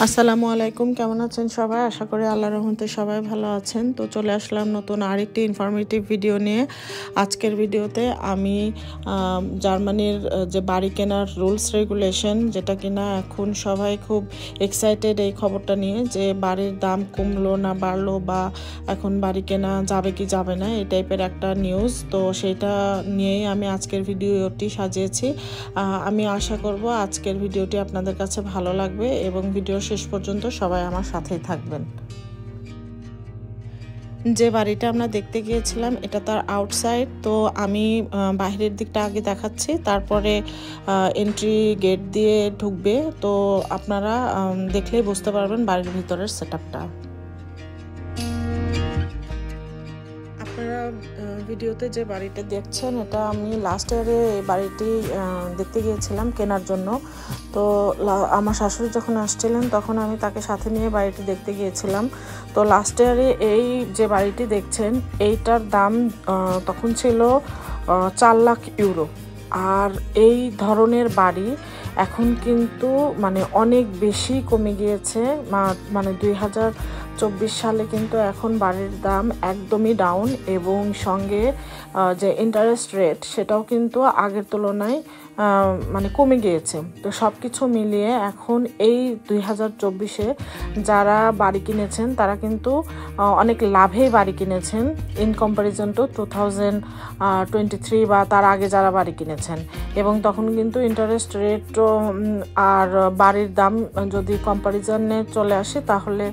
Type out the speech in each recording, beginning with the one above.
আসসালামু আলাইকুম, কেমন আছেন সবাই? আশা করি আল্লাহর রহমতে সবাই ভালো আছেন। তো চলে আসলাম নতুন আরেকটি ইনফরমেটিভ ভিডিও নিয়ে। আজকের ভিডিওতে আমি জার্মানির যে বাড়ি কেনার রুলস রেগুলেশন, যেটা কিনা এখন সবাই খুব এক্সাইটেড এই খবরটা নিয়ে, যে বাড়ির দাম কমলো না বাড়লো, বা এখন বাড়ি কেনা যাবে কি যাবে না, এই টাইপের একটা নিউজ। তো সেটা নিয়েই আমি আজকের ভিডিওটি সাজিয়েছি। আমি আশা করব আজকের ভিডিওটি আপনাদের কাছে ভালো লাগবে এবং ভিডিও শেষ পর্যন্ত সবাই আমার সাথেই থাকবেন। যে বাড়িটা আমরা দেখতে গিয়েছিলাম এটা তার আউটসাইড, তো আমি বাইরের দিকটা আগে দেখাচ্ছি, তারপরে এন্ট্রি গেট দিয়ে ঢুকবে। তো আপনারা দেখলেই বুঝতে পারবেন বাড়ির ভিতরের সেটআপটা। আপনারা ভিডিওতে যে বাড়িটা দেখছেন এটা আমি লাস্ট ইয়ারে এই বাড়িটি দেখতে গিয়েছিলাম কেনার জন্য। তো আমার শাশুড়ি যখন আসছিলেন তখন আমি তাকে সাথে নিয়ে বাড়িটি দেখতে গিয়েছিলাম। তো লাস্ট ইয়ারে এই যে বাড়িটি দেখছেন এইটার দাম তখন ছিল 4 লাখ ইউরো। আর এই ধরনের বাড়ি এখন কিন্তু মানে অনেক বেশি কমে গিয়েছে। মানে 2024 সালে কিন্তু এখন বাড়ির দাম একদমই ডাউন, এবং সঙ্গে যে ইন্টারেস্ট রেট সেটাও কিন্তু আগের তুলনায় মানে কমে গিয়েছে। তো সব কিছু মিলিয়ে এখন এই 2024-এ যারা বাড়ি কিনেছেন তারা কিন্তু অনেক লাভেই বাড়ি কিনেছেন ইন কম্প্যারিজন টু 2023 বা তার আগে যারা বাড়ি কিনেছেন। এবং তখন কিন্তু ইন্টারেস্ট রেট আর বাড়ির দাম যদি কম্প্যারিজনে চলে আসে তাহলে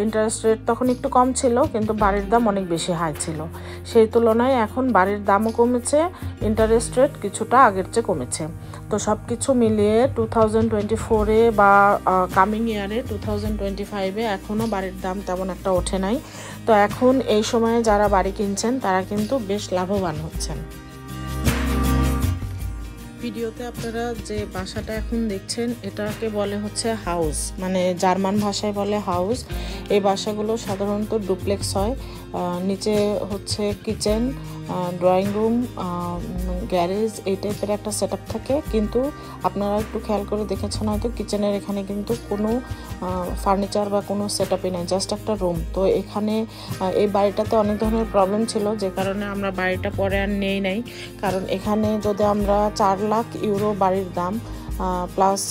ইন্টারেস্ট রেট তখন একটু কম ছিল, কিন্তু বাড়ির দাম অনেক বেশি হাই ছিল। সেই তুলনায় এখন বাড়ির দামও কমেছে, ইন্টারেস্ট রেট কিছুটা আগের চেয়ে কমেছে। তো সব কিছু মিলিয়ে 2024-এ বা কামিং ইয়ারে 2025-এ এখনও বাড়ির দাম তেমন একটা ওঠে নাই। তো এখন এই সময়ে যারা বাড়ি কিনছেন তারা কিন্তু বেশ লাভবান হচ্ছেন। ভিডিওতে আপনারা যে বাসাটা এখন দেখছেন এটাকে বলে হচ্ছে হাউস, মানে জার্মান ভাষায় বলে হাউস। এই বাসাগুলো সাধারণত ডুপ্লেক্স হয়। নিচে হচ্ছে কিচেন, ড্রয়িং রুম, গ্যারেজ, এই টাইপের একটা সেটআপ থাকে। কিন্তু আপনারা একটু খেয়াল করে দেখেছেন হয়তো কিচেনের এখানে কিন্তু কোনো ফার্নিচার বা কোনো সেটআপই নেই, জাস্ট একটা রুম। তো এখানে এই বাড়িটাতে অনেক ধরনের প্রবলেম ছিল, যে কারণে আমরা বাড়িটা পরে আর নেই নাই। কারণ এখানে যদি আমরা 4 লাখ ইউরো বাড়ির দাম, প্লাস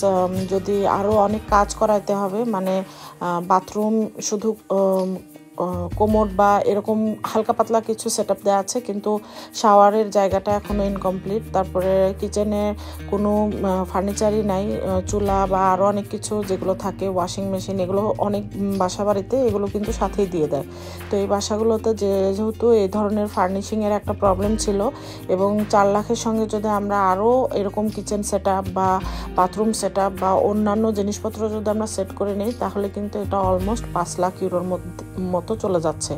যদি আরও অনেক কাজ করাইতে হবে, মানে বাথরুম শুধু কোমোড বা এরকম হালকা পাতলা কিছু সেটআপ দেওয়া আছে, কিন্তু শাওয়ারের জায়গাটা এখনও ইনকমপ্লিট। তারপরে কিচেনে কোনো ফার্নিচারই নাই, চুলা বা আরও অনেক কিছু যেগুলো থাকে, ওয়াশিং মেশিন, এগুলো অনেক বাসা বাড়িতে এগুলো কিন্তু সাথেই দিয়ে দেয়। তো এই বাসাগুলোতে যেহেতু এই ধরনের ফার্নিশিংয়ের একটা প্রবলেম ছিল, এবং 4 লাখের সঙ্গে যদি আমরা আরও এরকম কিচেন সেটআপ বা বাথরুম সেটআপ বা অন্যান্য জিনিসপত্র যদি আমরা সেট করে নিই, তাহলে কিন্তু এটা অলমোস্ট 5 লাখ ইউরোর মতো চলে যাচ্ছে।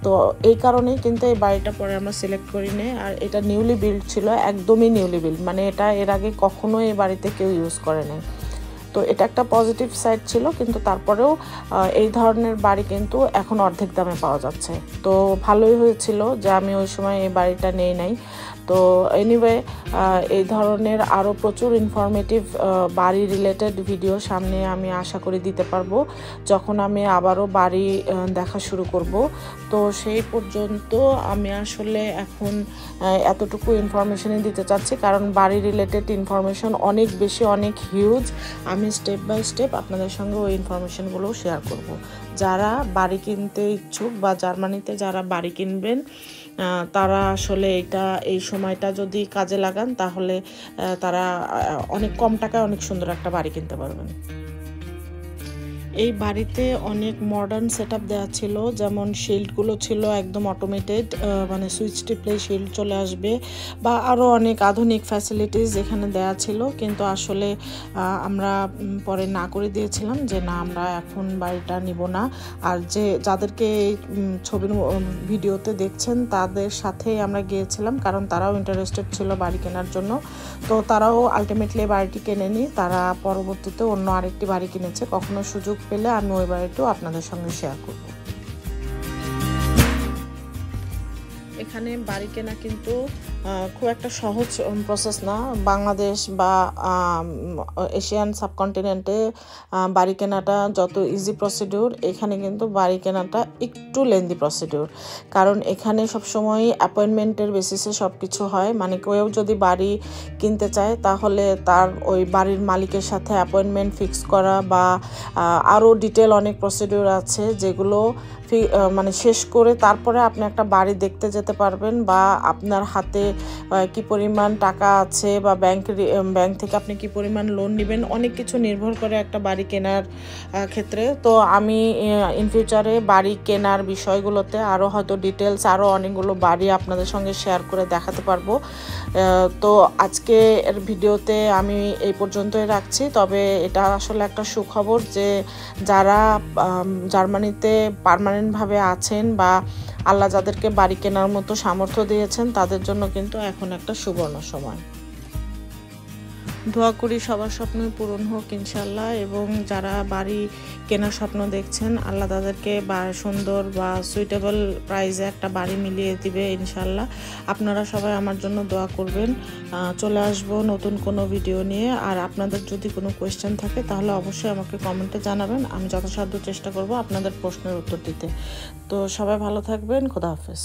তো এই কারণেই কিন্তু এই বাড়িটা পরে আমরা সিলেক্ট করি নি। আর এটা নিউলি বিল্ড ছিল, একদমই নিউলি বিল্ড, মানে এটা এর আগে কখনো এই বাড়িতে কেউ ইউজ করে নাই। তো এটা একটা পজিটিভ সাইড ছিল, কিন্তু তারপরেও এই ধরনের বাড়ি কিন্তু এখন অর্ধেক দামে পাওয়া যাচ্ছে। তো ভালোই হয়েছিল যে আমি ওই সময় এই বাড়িটা নেই নাই। তো এনিওয়ে এই ধরনের আরও প্রচুর ইনফরমেটিভ বাড়ি রিলেটেড ভিডিও সামনে আমি আশা করি দিতে পারবো, যখন আমি আবারও বাড়ি দেখা শুরু করব। তো সেই পর্যন্ত আমি আসলে এখন এতটুকু ইনফরমেশনই দিতে চাচ্ছি, কারণ বাড়ি রিলেটেড ইনফরমেশন অনেক বেশি, অনেক হিউজ। আমি স্টেপ বাই স্টেপ আপনাদের সঙ্গে ওই ইনফরমেশনগুলোও শেয়ার করব। যারা বাড়ি কিনতে ইচ্ছুক বা জার্মানিতে যারা বাড়ি কিনবেন, তারা আসলে এই সময়টা যদি কাজে লাগান তাহলে তারা অনেক কম টাকায় অনেক সুন্দর একটা বাড়ি কিনতে পারবেন। এই বাড়িতে অনেক মডার্ন সেটআপ দেওয়া ছিল, যেমন শিল্ডগুলো ছিল একদম অটোমেটেড, মানে সুইচ টিপলে শিল্ড চলে আসবে, বা আরও অনেক আধুনিক ফ্যাসিলিটিস এখানে দেওয়া ছিল। কিন্তু আসলে আমরা পরে না করে দিয়েছিলাম যে না, আমরা এখন বাড়িটা নিব না। আর যাদেরকে এই ছবির ভিডিওতে দেখছেন তাদের সাথেই আমরা গিয়েছিলাম, কারণ তারাও ইন্টারেস্টেড ছিল বাড়ি কেনার জন্য। তো তারাও আলটিমেটলি বাড়িটি কেনেনি, তারা পরবর্তীতে অন্য আরেকটি বাড়ি কিনেছে। কখনো সুযোগ পেলে আমি ওই বাড়িটাও আপনাদের সঙ্গে শেয়ার করব। এখানে বাড়ি কেনা কিন্তু খুব একটা সহজ প্রসেস না। বাংলাদেশ বা এশিয়ান সাবকন্টিনেন্টে বাড়ি কেনাটা যত ইজি প্রসিডিউর, এখানে কিন্তু বাড়ি কেনাটা একটু লেন্দি প্রসিডিউর। কারণ এখানে সবসময় অ্যাপয়েন্টমেন্টের বেসিসে সব কিছু হয়। মানে কেউ যদি বাড়ি কিনতে চায় তাহলে তার ওই বাড়ির মালিকের সাথে অ্যাপয়েন্টমেন্ট ফিক্স করা বা আরও ডিটেল অনেক প্রসিডিউর আছে, যেগুলো মানে শেষ করে তারপরে আপনি একটা বাড়ি দেখতে যেতে পারবেন, বা আপনার হাতে কি পরিমাণ টাকা আছে বা ব্যাংক থেকে আপনি কি পরিমাণ লোন নেবেন, অনেক কিছু নির্ভর করে একটা বাড়ি কেনার ক্ষেত্রে। তো আমি ইন ফিউচারে বাড়ি কেনার বিষয়গুলোতে আরও হয়তো ডিটেলস আরও অনেকগুলো বাড়ি আপনাদের সঙ্গে শেয়ার করে দেখাতে পারবো। তো আজকে এর ভিডিওতে আমি এই পর্যন্তই রাখছি। তবে এটা আসলে একটা সুখবর যে যারা জার্মানিতে পার্মানেন্টভাবে আছেন বা আল্লাহ যাদেরকে বাড়ি কেনার মতো সামর্থ্য দিয়েছেন, তাদের জন্য কিন্তু এখন একটা সুবর্ণ সময়। দোয়া করি সবার স্বপ্ন পূরণ হোক ইনশাল্লাহ, এবং যারা বাড়ি কেনার স্বপ্ন দেখছেন আল্লাহ তাদেরকে সুন্দর বা সুইটেবল প্রাইসে একটা বাড়ি মিলিয়ে দিবে ইনশাল্লাহ। আপনারা সবাই আমার জন্য দোয়া করবেন। চলে আসবো নতুন কোনো ভিডিও নিয়ে। আর আপনাদের যদি কোনো কোয়েশ্চেন থাকে তাহলে অবশ্যই আমাকে কমেন্টে জানাবেন, আমি যথাসাধ্য চেষ্টা করব আপনাদের প্রশ্নের উত্তর দিতে। তো সবাই ভালো থাকবেন, খোদা হাফেজ।